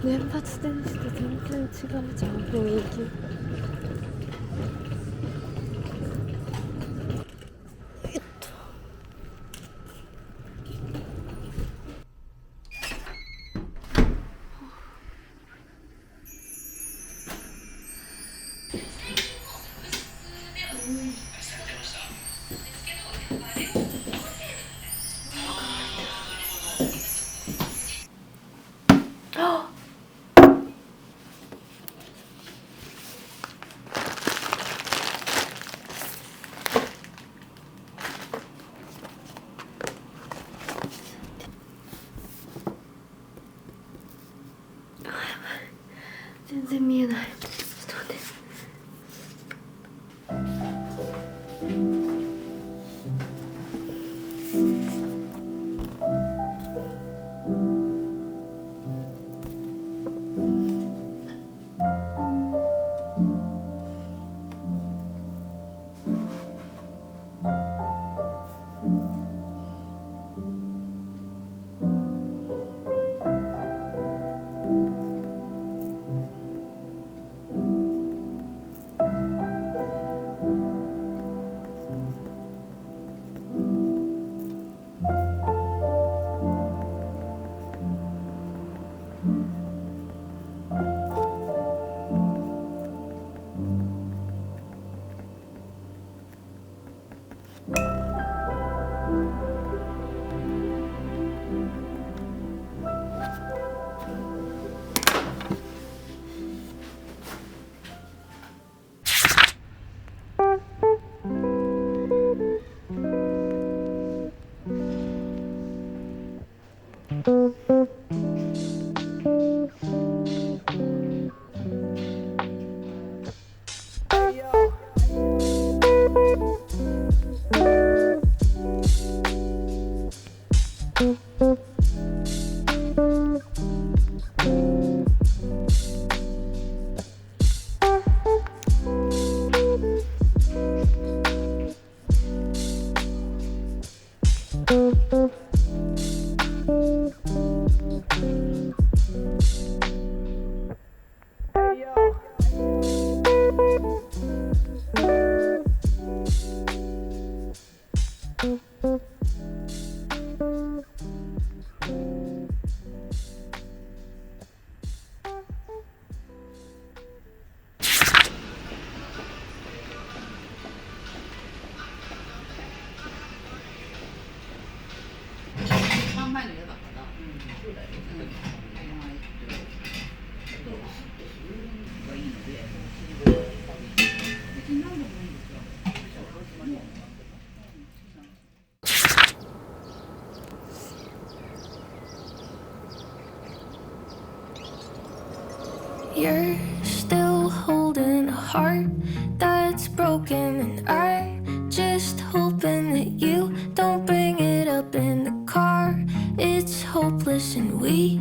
年末年始と全然違うじゃん、雰囲気。全然見えない。ちょっと待って。You're still holding a heart that's broken, and I just hoping that you don't bring it up in the car. It's hopeless and we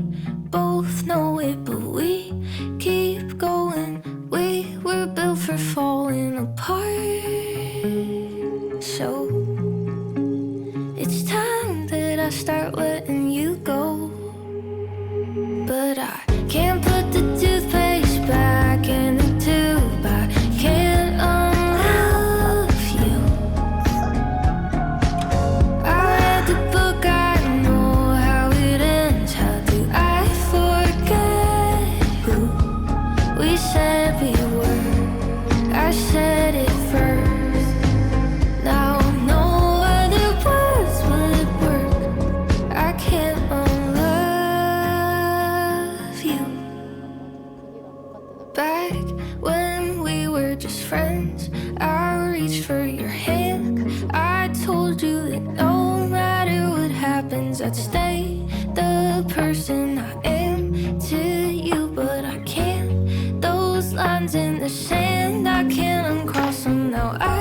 both know it, but we keep going. We were built for falling apart. So it's time that I start letting you go. But I can't put the toothpaste back in the tube. I can't unlove you. I read the book, I know how it ends. How do I forget who we said we were? I said it first. Now no other words would work. I can't reach for your hand. I told you that no matter what happens, I'd stay the person I am to you, but I can't. Those lines in the sand, I can't uncross them now. I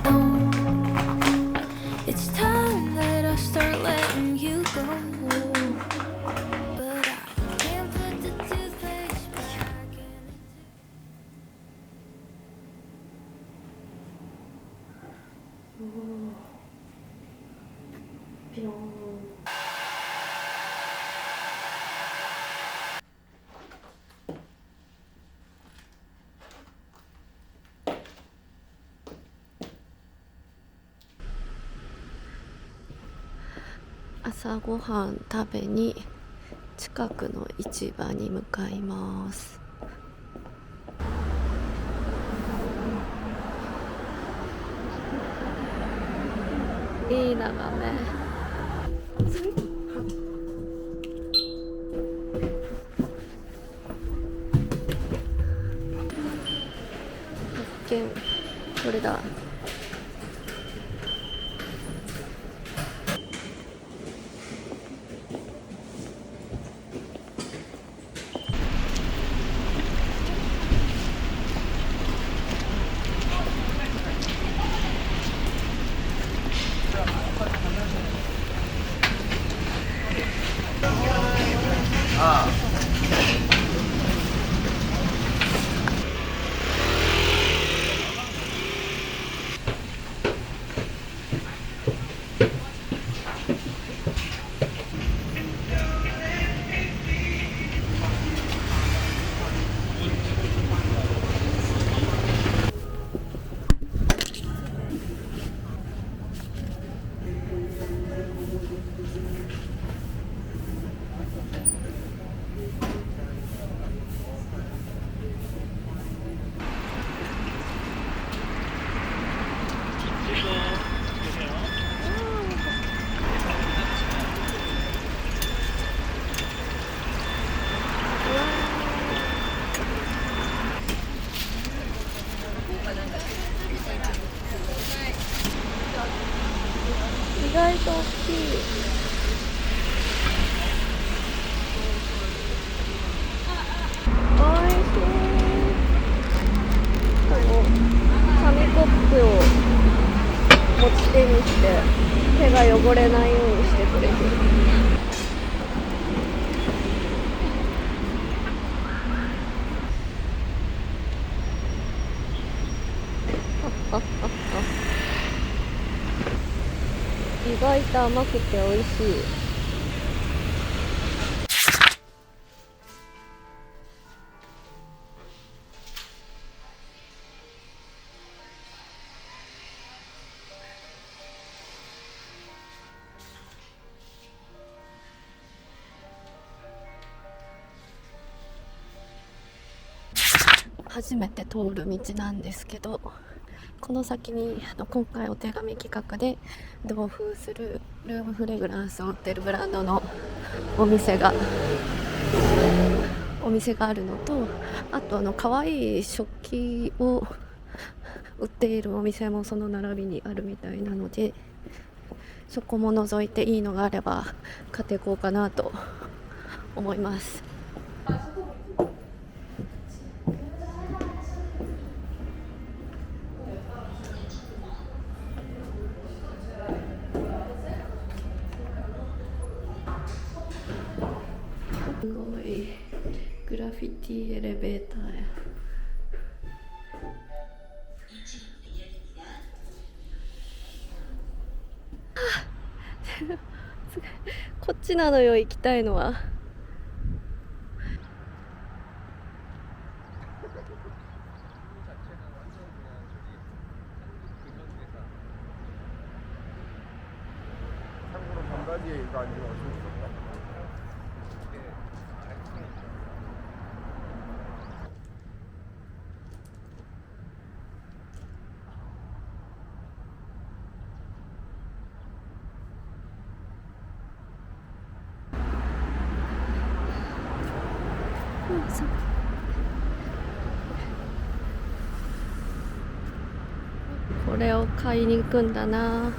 know it's time that I start letting you go, but I can't put the toothpaste back in.朝ごはん食べに近くの市場に向かいます。いい眺め。発見、これだ。意外と大きい。おいしい。この紙コップを持ち手にして手が汚れないようにしてくれてる。意外と甘くて美味しい。初めて通る道なんですけど、この先に今回お手紙企画で同封するルームフレグランスを売ってるブランドのお店があるのと、あと可愛い食器を売っているお店もその並びにあるみたいなので、そこも覗いていいのがあれば買っていこうかなと思います。すごいグラフィティエレベーターや。こっちなのよ、行きたいのは。これを買いに行くんだな。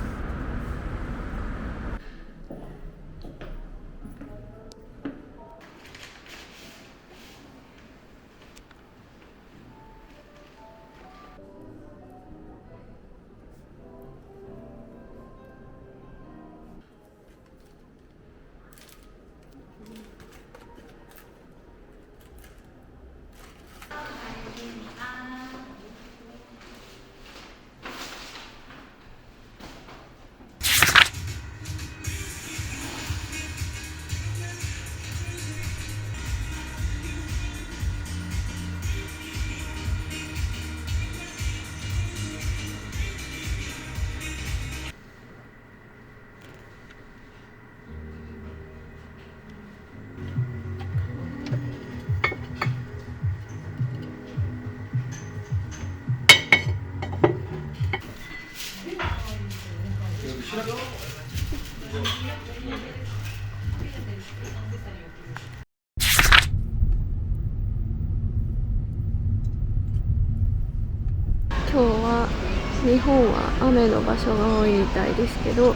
今日は日本は雨の場所が多いみたいですけど、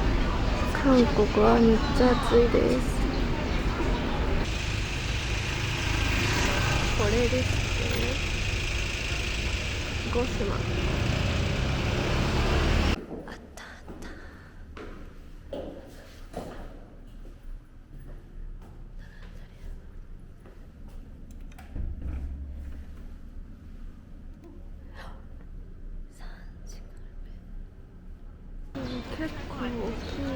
韓国はめっちゃ暑いです。これですね、ゴスマン。あったあった結構大きい。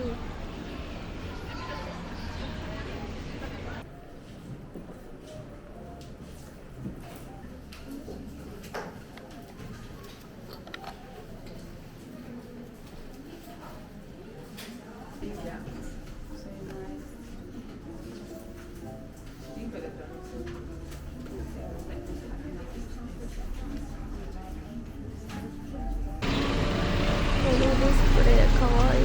このディスプレイかわいい。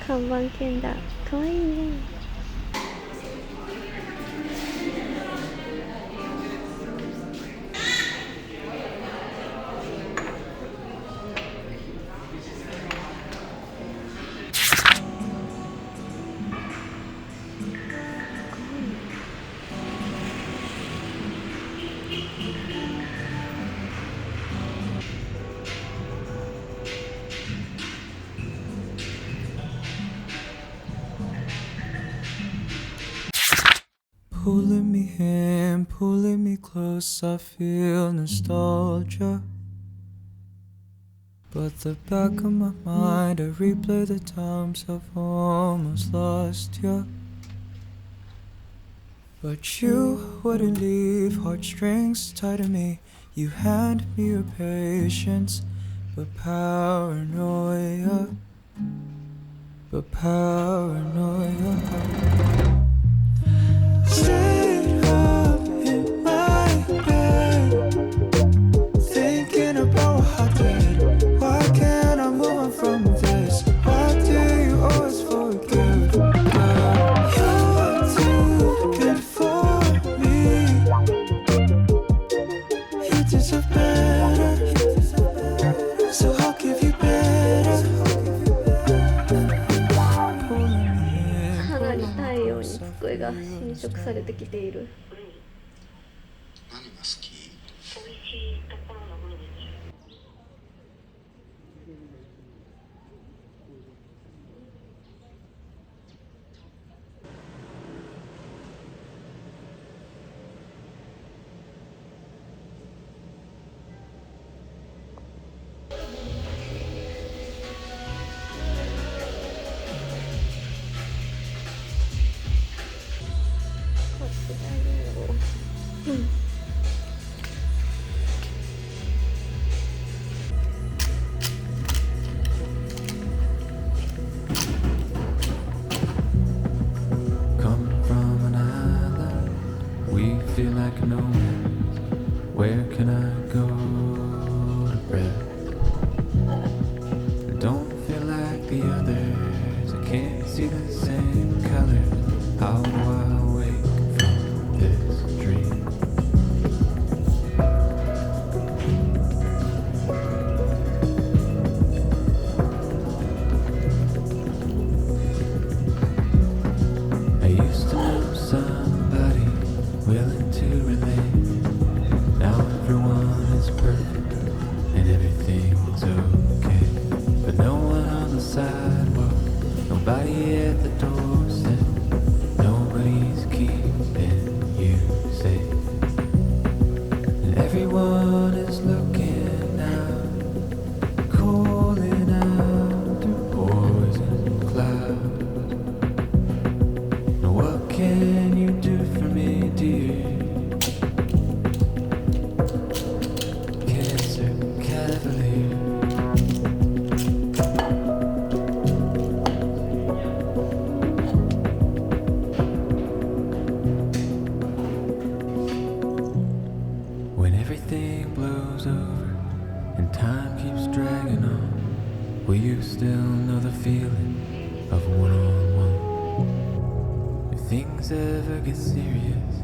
看板犬だ、かわいいね。Pulling me in, pulling me close, I feel nostalgia. But the back of my mind, I replay the times I've almost lost you. But you wouldn't leave, heartstrings tied to me. You hand me your patience, but paranoia. Stayed up in my bed, thinking about what I did. Why can't I move on from this? Why do you always forgive? Girl, you're too good for me. You deserve better, so I'll give you better. Pulling me in, かなり太陽に机が侵食されてきている。何が好き？こっちだよ。Come from an island, we feel like no man's. Where can I go to rest? I don't feel like the others, I can't see the same colors. How do I wake from this dream? to remain. Now everyone is perfect and everything's okay, but no one on the sidewalk, nobody at the doorstep, nobody's keeping you safe. And everyone is looking out, calling out through poison clouds. Now what can you do for me, dear? Cancer Cavalier. When everything blows over and time keeps dragging on, will you still know the feeling of one-on-one? If things ever get serious,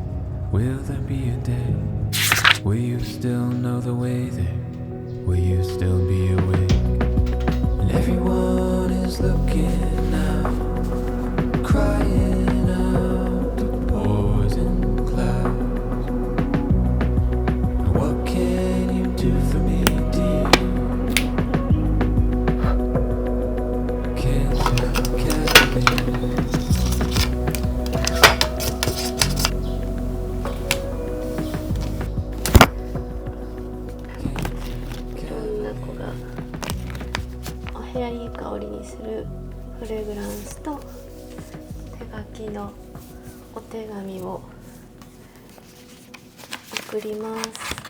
will there be a day? Will you still know the way there? Will you still be awake? And everyone is looking out, crying out the poison clouds. And what can you do for me, dear? Cancer Cavalier.いろんな子がお部屋いい香りにするフレグランスと手書きのお手紙を送ります。